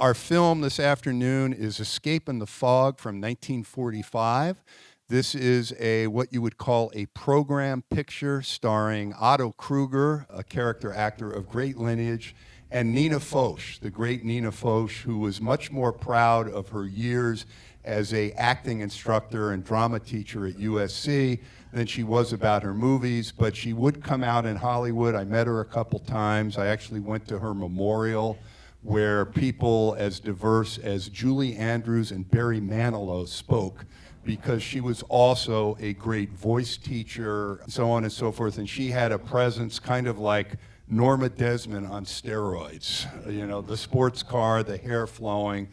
Our film this afternoon is Escape in the Fog from 1945. This is what you would call a program picture starring Otto Kruger, a character actor of great lineage, and Nina Foch, the great Nina Foch, who was much more proud of her years as an acting instructor and drama teacher at USC than she was about her movies, but she would come out in Hollywood. I met her a couple times. I actually went to her memorial, where people as diverse as Julie Andrews and Barry Manilow spoke, because she was also a great voice teacher, so on and so forth, and she had a presence kind of like Norma Desmond on steroids. You know, the sports car, the hair flowing.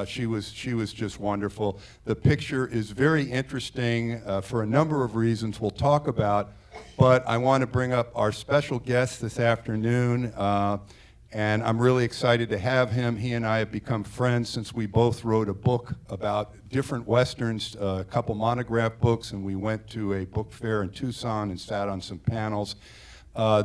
She was just wonderful. The picture is very interesting for a number of reasons we'll talk about, but I want to bring up our special guest this afternoon, and I'm really excited to have him. He and I have become friends since we both wrote a book about different Westerns, a couple monograph books, and we went to a book fair in Tucson and sat on some panels.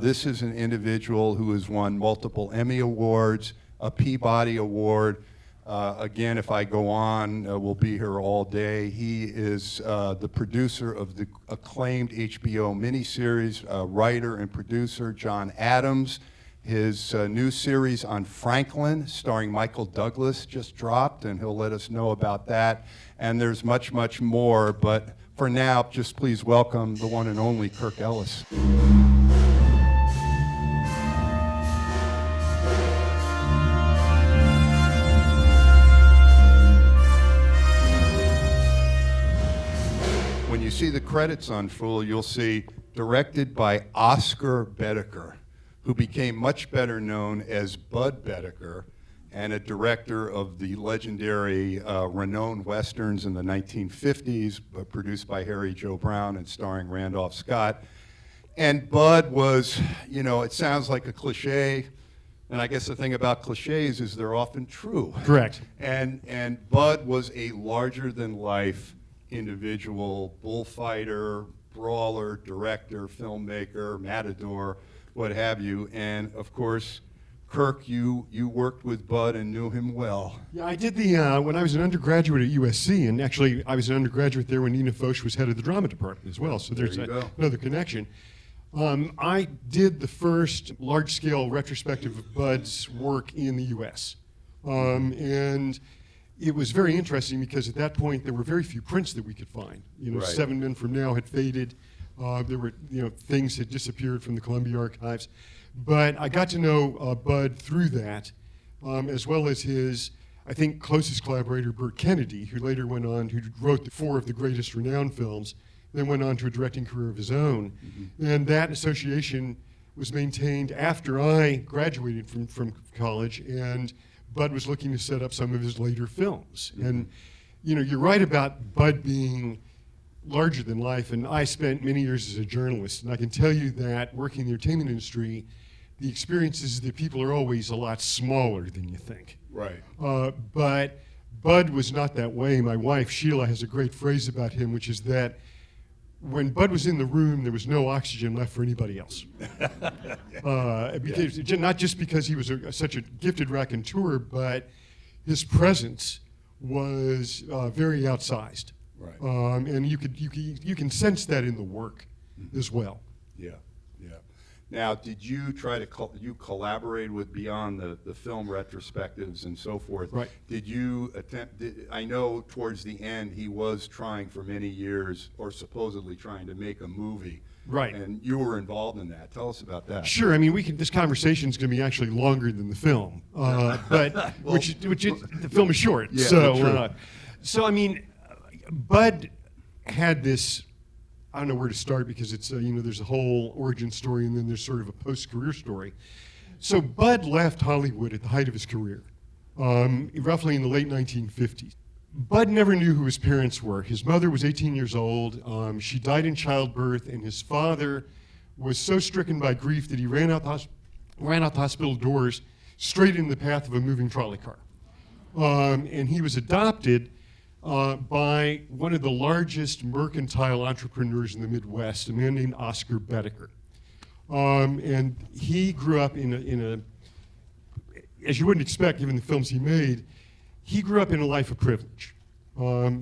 This is an individual who has won multiple Emmy Awards, a Peabody Award. Again, if I go on, we'll be here all day. He is the producer of the acclaimed HBO miniseries, writer and producer John Adams. His new series on Franklin, starring Michael Douglas, just dropped, and he'll let us know about that. And there's much, much more, but for now, just please welcome the one and only Kirk Ellis. When you see the credits on full, you'll see directed by Oscar Boetticher, who became much better known as Budd Boetticher, and a director of the legendary renowned westerns in the 1950s, produced by Harry Joe Brown and starring Randolph Scott. And Budd was, you know, it sounds like a cliche, and I guess the thing about cliches is they're often true. Correct. And Budd was a larger-than-life individual, bullfighter, brawler, director, filmmaker, matador, what have you. And of course, Kirk, you worked with Budd and knew him well. Yeah, I did when I was an undergraduate at USC, and actually I was an undergraduate there when Nina Foch was head of the drama department as well, so there's another connection. I did the first large-scale retrospective of Budd's work in the US. And it was very interesting because at that point there were very few prints that we could find. You know, Right. 7 Men From Now had faded. There were, things had disappeared from the Columbia archives. But I got to know Budd through that, as well as his, I think, closest collaborator, Burt Kennedy, who later went on, who wrote 4 of the greatest renowned films, then went on to a directing career of his own. Mm-hmm. And that association was maintained after I graduated from college, and Budd was looking to set up some of his later films. Mm-hmm. And, you're right about Budd being larger than life, and I spent many years as a journalist, and I can tell you that working in the entertainment industry, the experience is that people are always a lot smaller than you think. Right. But Budd was not that way. My wife, Sheila, has a great phrase about him, which is that when Budd was in the room, there was no oxygen left for anybody else. Not just because he was such a gifted raconteur, but his presence was very outsized. Right. And you can sense that in the work as well. Yeah. Now, did you try to you collaborate with beyond the film retrospectives and so forth? Right. Did you attempt? I know towards the end he was trying for many years, or supposedly trying to make a movie. Right. And you were involved in that. Tell us about that. Sure. I mean, this conversation is going to be actually longer than the film, but well, the film is short. Yeah, so I mean, Budd had this. I don't know where to start because it's there's a whole origin story and then there's sort of a post-career story. So Budd left Hollywood at the height of his career, roughly in the late 1950s. Budd never knew who his parents were. His mother was 18 years old. She died in childbirth, and his father was so stricken by grief that he ran out the hospital doors straight in the path of a moving trolley car. And he was adopted by one of the largest mercantile entrepreneurs in the Midwest, a man named Oscar Boetticher. And he grew up in as you wouldn't expect, given the films he made, he grew up in a life of privilege.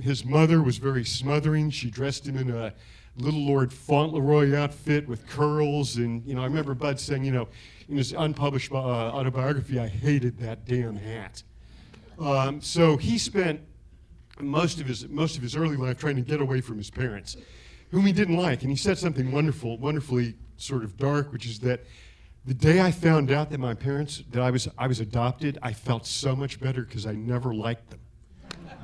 His mother was very smothering. She dressed him in a Little Lord Fauntleroy outfit with curls. And, I remember Budd saying, in his unpublished autobiography, I hated that damn hat. So he spent most of his early life trying to get away from his parents, whom he didn't like. And he said something wonderfully sort of dark, which is that the day I found out that I was adopted, I felt so much better because I never liked them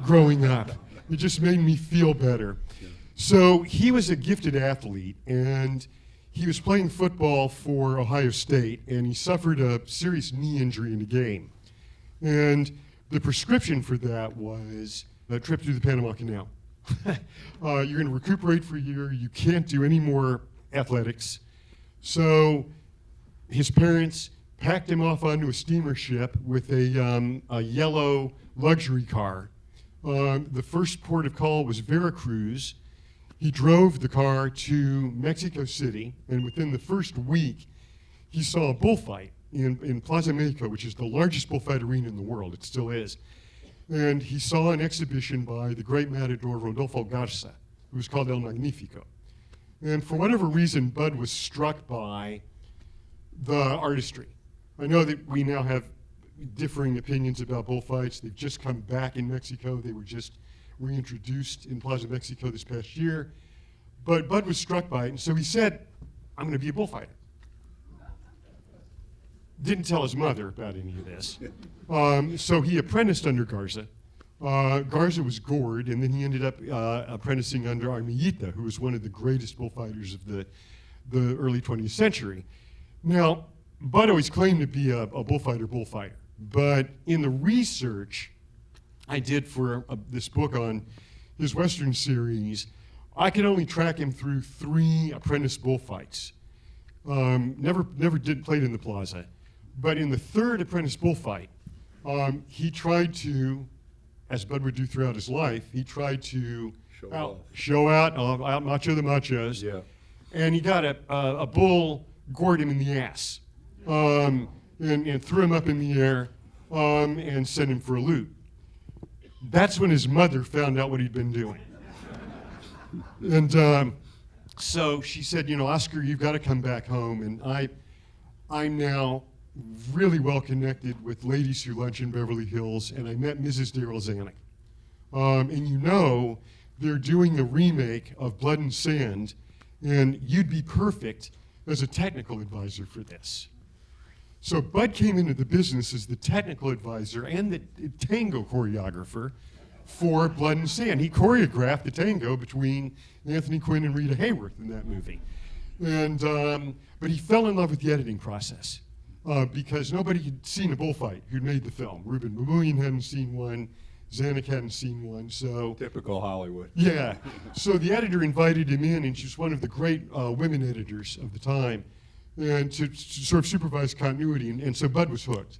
growing up. It just made me feel better. Yeah. So he was a gifted athlete, and he was playing football for Ohio State, and he suffered a serious knee injury in a game. And the prescription for that was a trip through the Panama Canal. You're going to recuperate for a year. You can't do any more athletics. So his parents packed him off onto a steamer ship with a yellow luxury car. The first port of call was Veracruz. He drove the car to Mexico City, and within the first week, he saw a bullfight in Plaza Mexico, which is the largest bullfight arena in the world. It still is. And he saw an exhibition by the great matador Rodolfo Garza, who was called El Magnifico. And for whatever reason, Budd was struck by the artistry. I know that we now have differing opinions about bullfights. They've just come back in Mexico. They were just reintroduced in Plaza Mexico this past year. But Budd was struck by it, and so he said, I'm going to be a bullfighter. Didn't tell his mother about any of this. So he apprenticed under Garza. Garza was gored, and then he ended up apprenticing under Armillita, who was one of the greatest bullfighters of the early 20th century. Now, Budd always claimed to be a bullfighter, but in the research I did for this book on his Western series, I could only track him through 3 apprentice bullfights. Never played in the Plaza, but in the 3rd apprentice bullfight, he tried to, as Budd would do throughout his life, he tried to out macho the machos, yeah. And he got a bull gored him in the ass. And threw him up in the air and sent him for a loot. That's when his mother found out what he'd been doing. And so she said, Oscar, you've got to come back home. And I'm now really well connected with ladies who lunch in Beverly Hills, and I met Mrs. Daryl Zanuck. And they're doing the remake of Blood and Sand, and you'd be perfect as a technical advisor for this. So Budd came into the business as the technical advisor and the tango choreographer for Blood and Sand. He choreographed the tango between Anthony Quinn and Rita Hayworth in that movie. And but he fell in love with the editing process because nobody had seen a bullfight who'd made the film. Ruben Mamoulian hadn't seen one. Zanuck hadn't seen one. So typical Hollywood. Yeah. So the editor invited him in, and she's one of the great women editors of the time, and to sort of supervise continuity, and so Budd was hooked.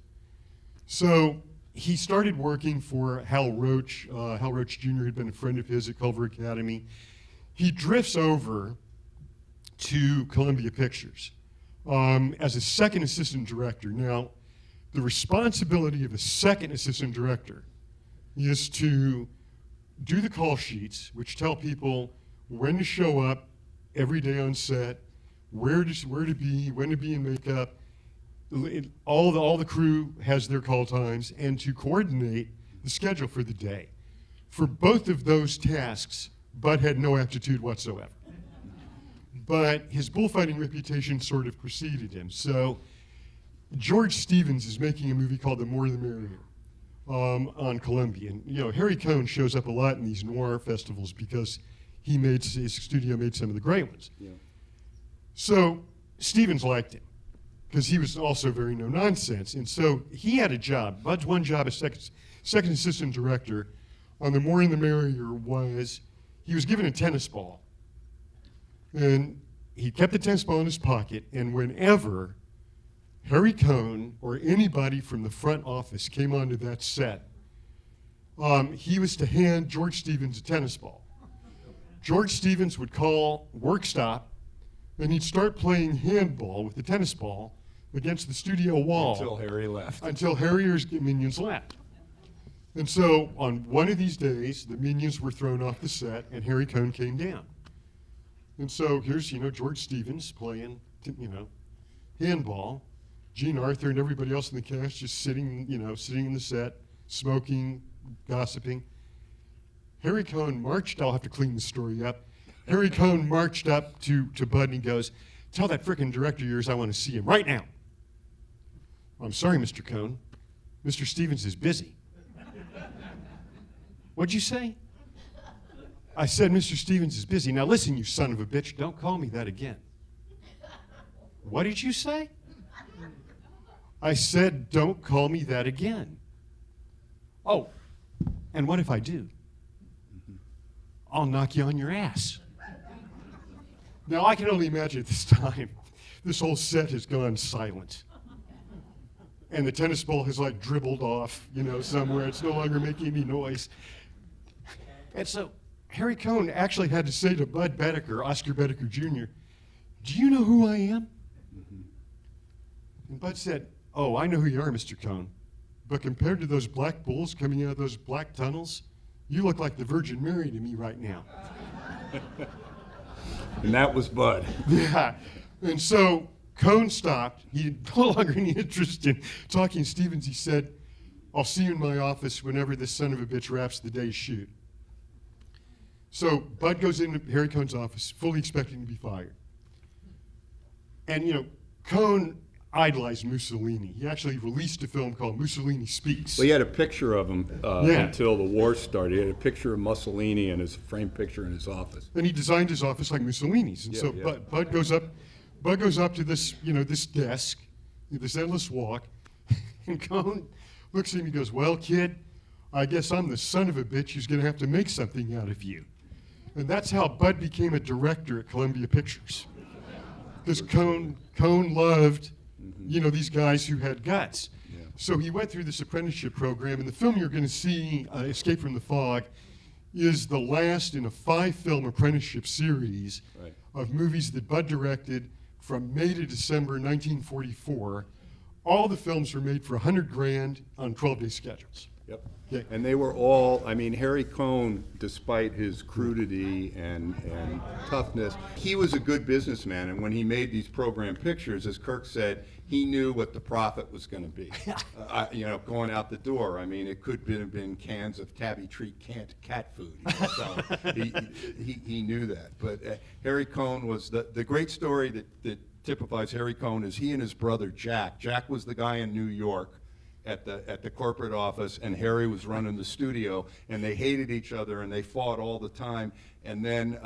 So he started working for Hal Roach. Hal Roach Jr. had been a friend of his at Culver Academy. He drifts over to Columbia Pictures as a second assistant director. Now, the responsibility of a second assistant director is to do the call sheets, which tell people when to show up every day on set, where to be, when to be in makeup. All the crew has their call times, and to coordinate the schedule for the day. For both of those tasks, Budd had no aptitude whatsoever. But his bullfighting reputation sort of preceded him. So George Stevens is making a movie called The More the Merrier on Columbia. And, Harry Cohn shows up a lot in these noir festivals because his studio made some of the great ones. Yeah. So Stevens liked him because he was also very no-nonsense. And so he had a job. Budd's one job as second assistant director on The More the Merrier was he was given a tennis ball. And he kept the tennis ball in his pocket, and whenever Harry Cohn or anybody from the front office came onto that set, he was to hand George Stevens a tennis ball. George Stevens would call work stop, and he'd start playing handball with the tennis ball against the studio wall. Until Harry left. Until Harry's minions left. And so on one of these days, the minions were thrown off the set, and Harry Cohn came down. And so here's, George Stevens playing, handball. Gene Arthur and everybody else in the cast just sitting in the set, smoking, gossiping. Harry Cohn marched, I'll have to clean the story up. Harry Cohn marched up to Budd and he goes, "Tell that frickin' director of yours I want to see him right now." "I'm sorry, Mr. Cohn. Mr. Stevens is busy." "What'd you say?" "I said Mr. Stevens is busy. Now listen, you son of a bitch, don't call me that again." "What did you say?" "I said don't call me that again." "Oh, and what if I do?" "I'll knock you on your ass." Now I can only imagine at this time, this whole set has gone silent. And the tennis ball has like dribbled off, somewhere. It's no longer making any noise. And so Harry Cohn actually had to say to Budd Boetticher, Oscar Boetticher Jr., "Do you know who I am?" And Budd said, "Oh, I know who you are, Mr. Cohn. But compared to those black bulls coming out of those black tunnels, you look like the Virgin Mary to me right now." And that was Budd. Yeah. And so Cohn stopped. He had no longer any interest in talking to Stevens. He said, "I'll see you in my office whenever this son of a bitch wraps the day's shoot." So Budd goes into Harry Cohn's office, fully expecting to be fired. And, Cohn idolized Mussolini. He actually released a film called Mussolini Speaks. Well, he had a picture of him Yeah. until the war started. He had a picture of Mussolini and his framed picture in his office. And he designed his office like Mussolini's. And Yeah, so yeah. Budd goes up to this, this desk, this endless walk, and Cohn looks at him and he goes, "Well, kid, I guess I'm the son of a bitch who's going to have to make something out of you." And that's how Budd became a director at Columbia Pictures. Because Cohn loved, these guys who had guts. Yeah. So he went through this apprenticeship program, and the film you're going to see, Escape from the Fog, is the last in a 5-film apprenticeship series Right. of movies that Budd directed from May to December 1944. All the films were made for $100,000 on 12-day schedules. Yep. Yeah. And they were all, Harry Cohn, despite his crudity and toughness, he was a good businessman. And when he made these program pictures, as Kirk said, he knew what the profit was going to be, going out the door. It could have been cans of tabby treat cat food. So he knew that. But Harry Cohn was the great story that typifies Harry Cohn is he and his brother Jack. Jack was the guy in New York at the corporate office, and Harry was running the studio, and they hated each other and they fought all the time. And then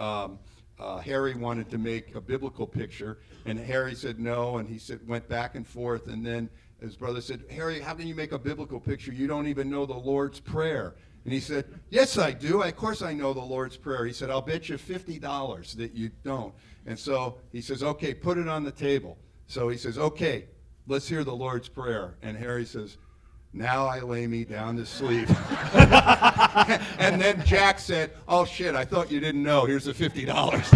Harry wanted to make a biblical picture, and Harry said no, and he went back and forth, and then his brother said, "Harry, how can you make a biblical picture? You don't even know the Lord's Prayer." And he said, "Yes, I do. Of course I know the Lord's Prayer." He said, "I'll bet you $50 that you don't." And so he says, "Okay, put it on the table." So he says, "Okay, let's hear the Lord's Prayer." And Harry says, "Now I lay me down to sleep." And then Jack said, "Oh shit, I thought you didn't know. Here's the $50.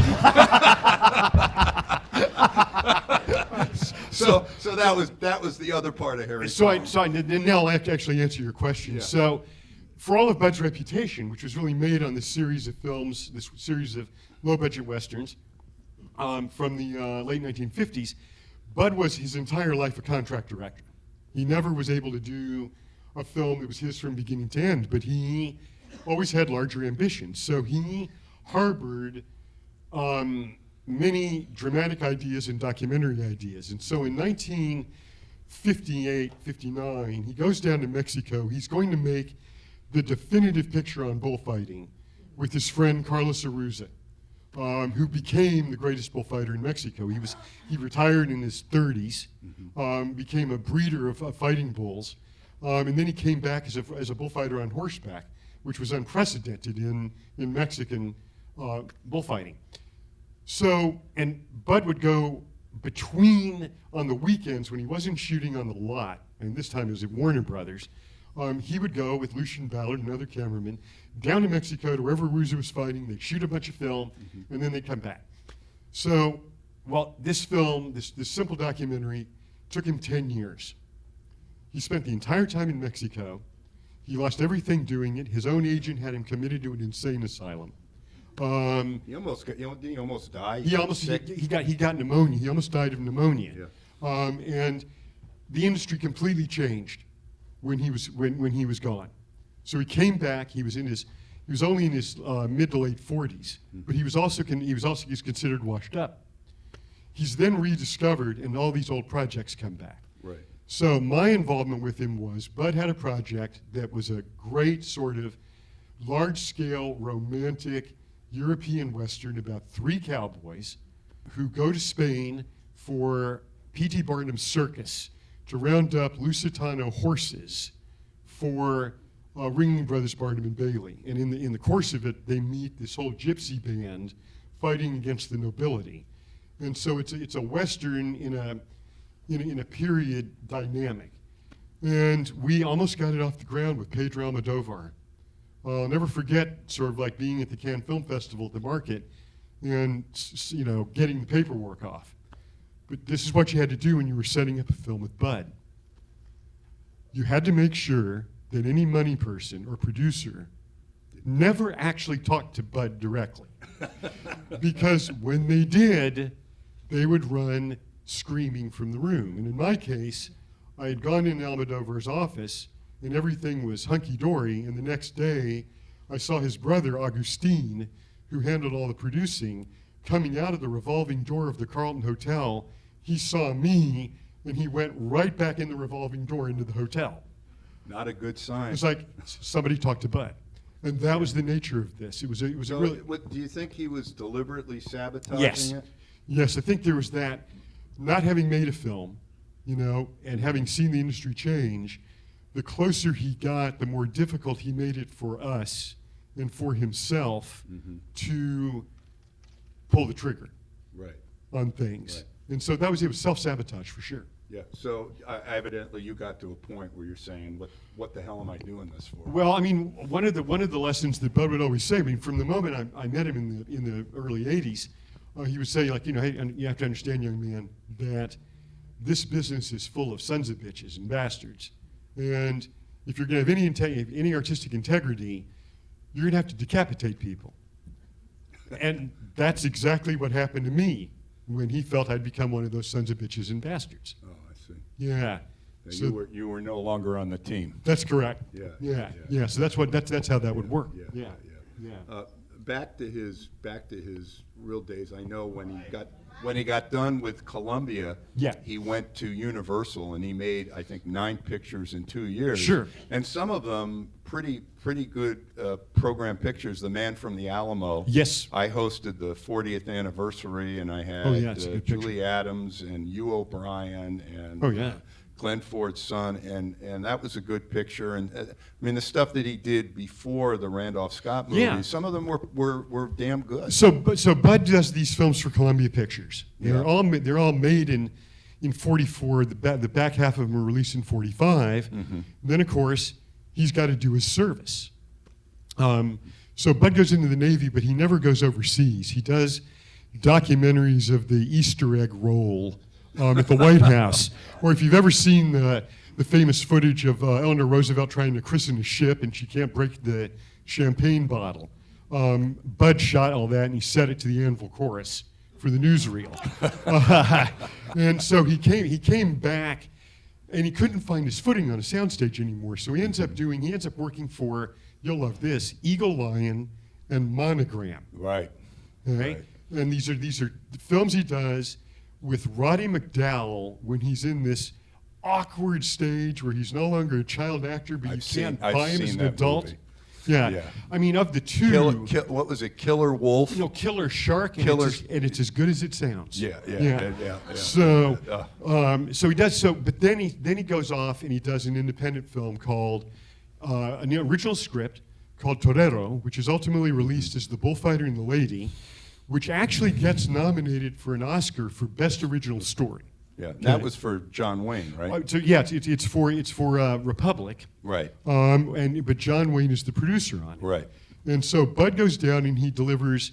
So that was the other part of Harry. So now I'll have to actually answer your question. Yeah. So for all of Budd's reputation, which was really made on this series of films, this series of low-budget westerns from the late 1950s, Budd was his entire life a contract director. He never was able to do a film that was his from beginning to end, but he always had larger ambitions. So he harbored many dramatic ideas and documentary ideas. And so in 1958, 59, he goes down to Mexico. He's going to make the definitive picture on bullfighting with his friend Carlos Aruza, who became the greatest bullfighter in Mexico. He retired in his 30s, became a breeder of fighting bulls, and then he came back as a bullfighter on horseback, which was unprecedented in Mexican bullfighting. So, and Budd would go between, on the weekends when he wasn't shooting on the lot, and this time it was at Warner Brothers, he would go with Lucien Ballard and other cameramen down to Mexico to wherever Aruza was fighting. They'd shoot a bunch of film, and then they'd come back. So, well, this film, this simple documentary, Took him 10 years. He spent the entire time in Mexico. He lost everything doing it. His own agent had him committed to an insane asylum. He almost got, he almost died. He got pneumonia. He almost died of pneumonia. Yeah. And the industry completely changed when he was gone. So he came back. He was only in his mid to late 40s, but he was also considered washed up. He's then rediscovered, and all these old projects come back. Right. So my involvement with him was, Budd had a project that was a great sort of large-scale, romantic European Western about 3 cowboys who go to Spain for P.T. Barnum's circus to round up Lusitano horses for Ringling Brothers Barnum and Bailey. And in the course of it, they meet this whole gypsy band fighting against the nobility. And so it's a Western in a period dynamic. And we almost got it off the ground with Pedro Almodovar. I'll never forget sort of like being at the Cannes Film Festival at the market and getting the paperwork off. But this is what you had to do when you were setting up a film with Budd. You had to make sure that any money person or producer never actually talked to Budd directly. Because when they did, they would run screaming from the room. And in my case, I had gone in Almodovar's office and everything was hunky-dory, and the next day I saw his brother, Agustin, who handled all the producing, coming out of the revolving door of the Carlton Hotel. He saw me, and he went right back in the revolving door into the hotel. Not a good sign. It's like somebody talked to Budd. And that was the nature of this. It was a really... Do you think he was deliberately sabotaging Yes. it? Yes, I think there was that. Not having made a film, and having seen the industry change, the closer he got, the more difficult he made it for us and for himself to pull the trigger Right. on things. Right. And so it was self-sabotage for sure. Yeah. So evidently you got to a point where you're saying, what the hell am I doing this for? Well, I mean, one of the lessons that Budd would always say, I mean, from the moment I met him in the early 80s, he would say, like, hey, you have to understand, young man, that this business is full of sons of bitches and bastards. And if you're going to have any artistic integrity, you're going to have to decapitate people. And that's exactly what happened to me when he felt I'd become one of those sons of bitches and bastards. Oh, I see. Yeah. So you were no longer on the team. That's correct. Yeah. So that's how that would work. Yeah. Back to his real days. I know when he got done with Columbia, he went to Universal and he made, I think, 9 pictures in 2 years. Sure. And some of them pretty good program pictures. The Man from the Alamo. Yes. I hosted the 40th anniversary, and I had Julie Adams and Hugh O'Brien and Glenn Ford's son, and that was a good picture. And I mean, the stuff that he did before the Randolph Scott movies, some of them were damn good. So Budd does these films for Columbia Pictures. They're all made in 44. The back half of them were released in 45. Then of course he's got to do his service. So Budd goes into the Navy, but he never goes overseas. He does documentaries of the Easter egg roll at the White House, or if you've ever seen the famous footage of Eleanor Roosevelt trying to christen a ship and she can't break the champagne bottle. Budd shot all that and he set it to the Anvil Chorus for the newsreel. And so he came back and he couldn't find his footing on a soundstage anymore. So he ends up working for, you'll love this, Eagle Lion and Monogram. Right. Right. And these are the films he does with Roddy McDowall when he's in this awkward stage where he's no longer a child actor, but you can't buy him as an adult. Movie. Yeah. I mean, of the two, what was it? Killer Wolf? Killer Shark, and it's as good as it sounds. Yeah. So he does so, but then he goes off and he does an independent film called an original script called Torero, which is ultimately released as The Bullfighter and the Lady, which actually gets nominated for an Oscar for Best Original Story. Yeah, that was for John Wayne, right? So yeah, it's for Republic. Right. But John Wayne is the producer on it. Right. And so Budd goes down and he delivers.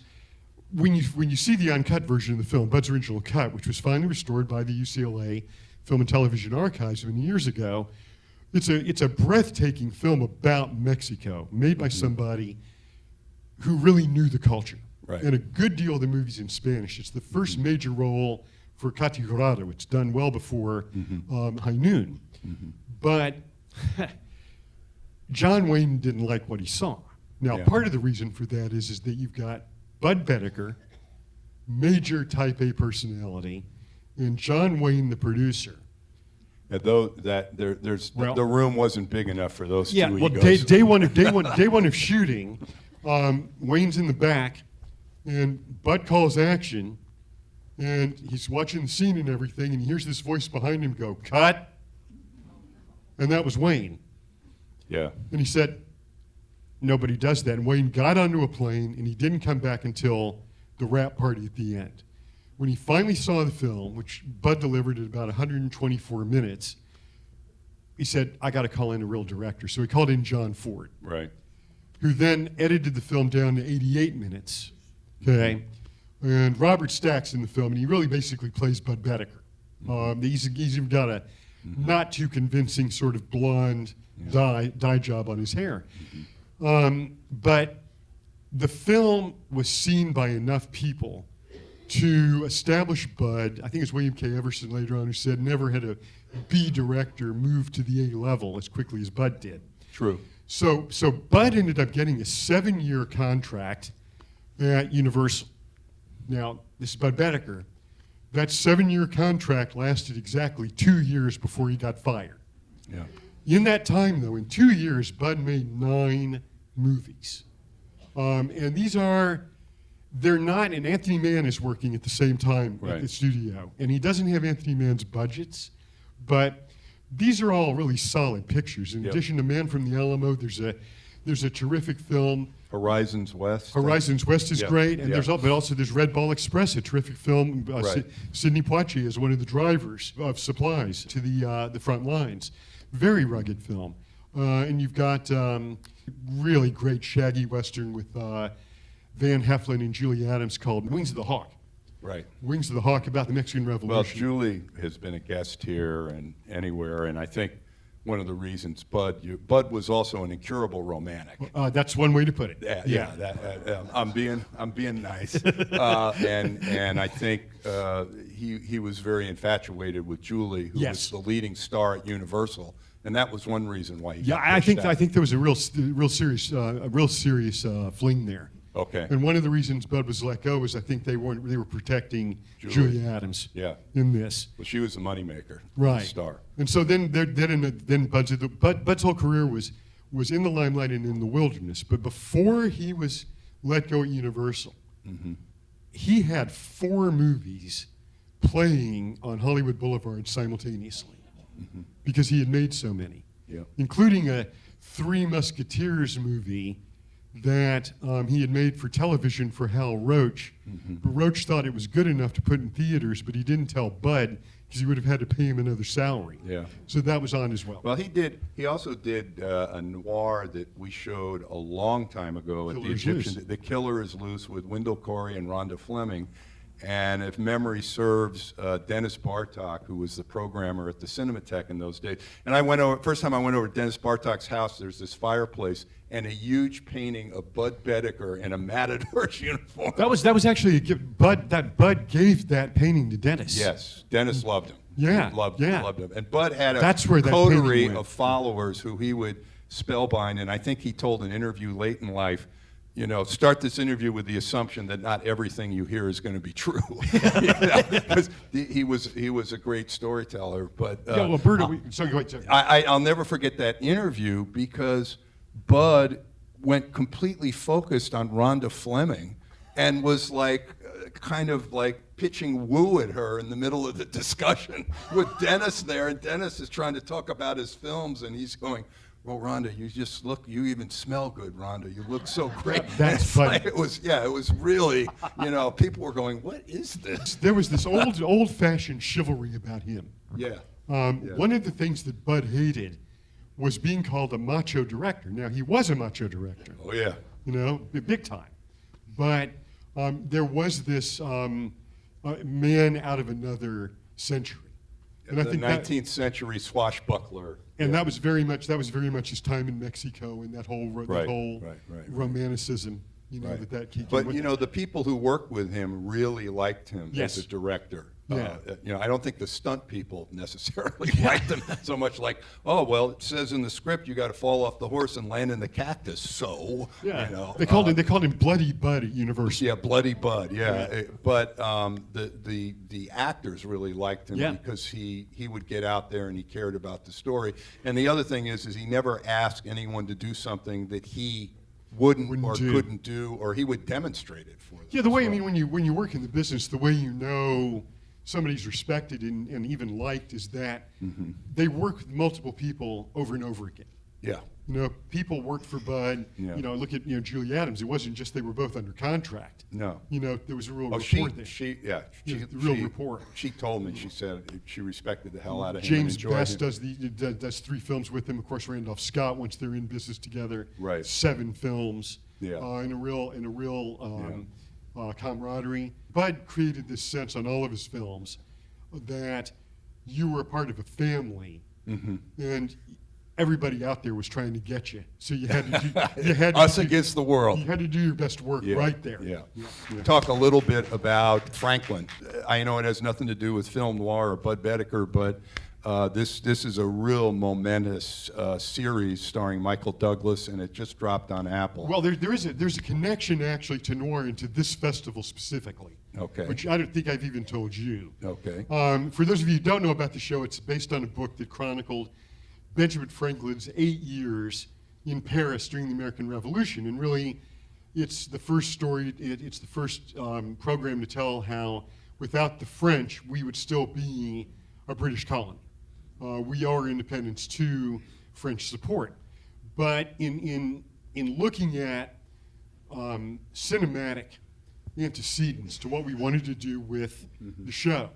When you see the uncut version of the film, Budd's original cut, which was finally restored by the UCLA Film and Television Archives many years ago. It's a breathtaking film about Mexico, made by somebody who really knew the culture. Right. And a good deal of the movie's in Spanish. It's the first major role for Katy Jurado. It's done well before High Noon. But John Wayne didn't like what he saw. Now, part of the reason for that is that you've got Budd Boetticher, major type A personality, and John Wayne, the producer. Though the room wasn't big enough for those two egos. Day one of shooting, Wayne's in the back, and Budd calls action, and he's watching the scene and everything, and he hears this voice behind him go, "Cut," and that was Wayne. Yeah. And he said, nobody does that. And Wayne got onto a plane, and he didn't come back until the wrap party at the end. When he finally saw the film, which Budd delivered at about 124 minutes, he said, I got to call in a real director. So he called in John Ford, Right. who then edited the film down to 88 minutes. Okay? And Robert Stack's in the film, and he really basically plays Budd Boetticher. He's even got a not too convincing sort of blonde dye job on his hair. But the film was seen by enough people to establish Budd. I think it's William K. Everson later on who said never had a B director move to the A level as quickly as Budd did. True. So Budd ended up getting a 7-year contract at Universal. Now, this is Budd Boetticher. That 7-year contract lasted exactly 2 years before he got fired. Yeah. In that time, though, in 2 years, Budd made 9 movies. And they're not, and Anthony Mann is working at the same time at the studio. And he doesn't have Anthony Mann's budgets, but these are all really solid pictures. In addition to Man from the Alamo, there's a terrific film. Horizons West. Horizons West is great, and but also there's Red Ball Express, a terrific film. Sidney Poitier is one of the drivers of supplies to the front lines. Very rugged film. And you've got really great shaggy Western with Van Heflin and Julie Adams called Wings of the Hawk. Right. Wings of the Hawk about the Mexican Well, Revolution. Julie has been a guest here and anywhere, and I think one of the reasons Budd was also an incurable romantic. That's one way to put it. I'm being nice, and I think he was very infatuated with Julie, who was the leading star at Universal, and that was one reason why he. I think there was a real serious fling there. Okay. And one of the reasons Budd was let go was I think they were protecting Julie Adams. In this. Well, she was the moneymaker. Right. The star. And so then Budd's whole career was in the limelight and in the wilderness. But before he was let go at Universal, he had 4 movies playing on Hollywood Boulevard simultaneously because he had made so many, including a Three Musketeers movie that he had made for television for Hal Roach. But Roach thought it was good enough to put in theaters, but he didn't tell Budd because he would have had to pay him another salary. So that was on as well. Well, he also did a noir that we showed a long time ago at the Egyptian. The Killer is Loose with Wendell Corey and Rhonda Fleming. And if memory serves, Dennis Bartok, who was the programmer at the Cinematheque in those days. And first time I went over to Dennis Bartok's house, there's this fireplace and a huge painting of Budd Boetticher in a Matador's uniform. That was actually a gift. Budd gave that painting to Dennis. Yes, Dennis loved him. Loved him. And Budd had a coterie of followers who he would spellbind, and I think he told an interview late in life, start this interview with the assumption that not everything you hear is going to be true. Because he was a great storyteller. But I'll never forget that interview because Budd went completely focused on Rhonda Fleming and was kind of pitching woo at her in the middle of the discussion with Dennis there, and Dennis is trying to talk about his films, and he's going, well, Rhonda, you even smell good, Rhonda. You look so great. That's funny. It was really, people were going, what is this? There was this old-fashioned chivalry about him. One of the things that Budd hated was being called a macho director. Now, he was a macho director. Oh, yeah. Big time. But there was this man out of another century. And I the think 19th century swashbuckler. and that was very much his time in Mexico and that whole Right. romanticism, Right. that came But with you it. know, the people who worked with him really liked him Yes. as a director. Yeah. I don't think the stunt people necessarily liked him so much. Like, oh well, it says in the script you got to fall off the horse and land in the cactus. So, They called him Bloody Bud at Universal. Yeah, Bloody Bud. Yeah, but the actors really liked him Yeah. because he would get out there and he cared about the story. And the other thing is he never asked anyone to do something that he wouldn't or do. couldn't do, or he would demonstrate it for them. Yeah, the way as I well. mean, when you work in the business, the way you know somebody's respected and even liked is that they work with multiple people over and over again. Yeah. People worked for Bud. Yeah. Look at Julie Adams. It wasn't just they were both under contract. No. There was a real Oh, rapport there. the real rapport. She told me. She said she respected the hell out of him. James and enjoyed Best him. does 3 films with him. Of course, Randolph Scott, once they're in business together, Right. 7 films. Yeah. In a real camaraderie. Bud created this sense on all of his films that you were a part of a family, and everybody out there was trying to get you. So you had to Us against the world. You had to do your best work right there. Yeah. Talk a little bit about Franklin. I know it has nothing to do with film noir or Budd Boetticher, but this is a real momentous series starring Michael Douglas, and it just dropped on Apple. Well, there's a connection actually to Noir and to this festival specifically. Okay. Which I don't think I've even told you. Okay. For those of you who don't know about the show, it's based on a book that chronicled Benjamin Franklin's 8 years in Paris during the American Revolution, and really, it's the first story. It's the first program to tell how, without the French, we would still be a British colony. We owe our independence to French support, but in looking at cinematic antecedents to what we wanted to do with the show,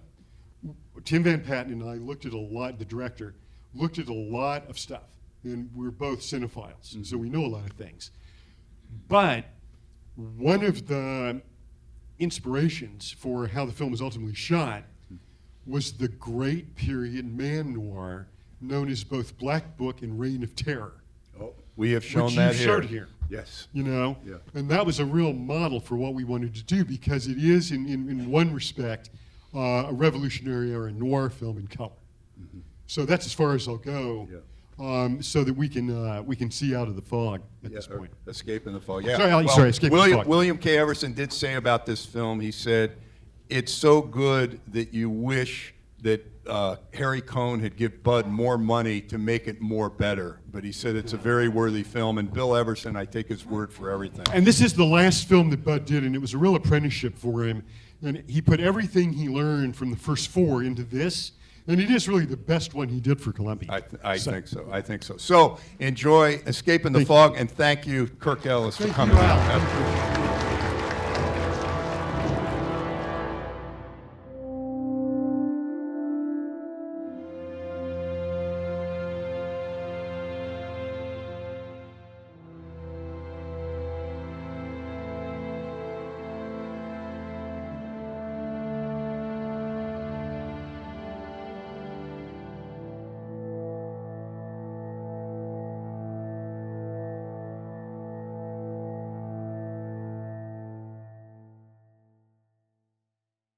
Tim Van Patten and I looked at a lot. The director looked at a lot of stuff, and we're both cinephiles, so we know a lot of things. But one of the inspirations for how the film was ultimately shot was the great period man noir known as both Black Book and Reign of Terror. Oh, we have shown which that you here. showed here. Yes. Yeah. And that was a real model for what we wanted to do because it is, in one respect, a revolutionary or a noir film in color. So that's as far as I'll go, so that we can see out of the fog at this point. Escape in the Fog. Yeah. Sorry, Escape in the Fog. William K. Everson did say about this film, he said, it's so good that you wish that Harry Cohn had given Bud more money to make it more better. But he said it's a very worthy film, and Bill Everson, I take his word for everything. And this is the last film that Bud did, and it was a real apprenticeship for him. And he put everything he learned from the first 4 into this, and it is really the best one he did for Columbia. I think so. I think so. So enjoy Escape in the Fog, and thank you, Kirk Ellis, for Thank coming you, out. Al.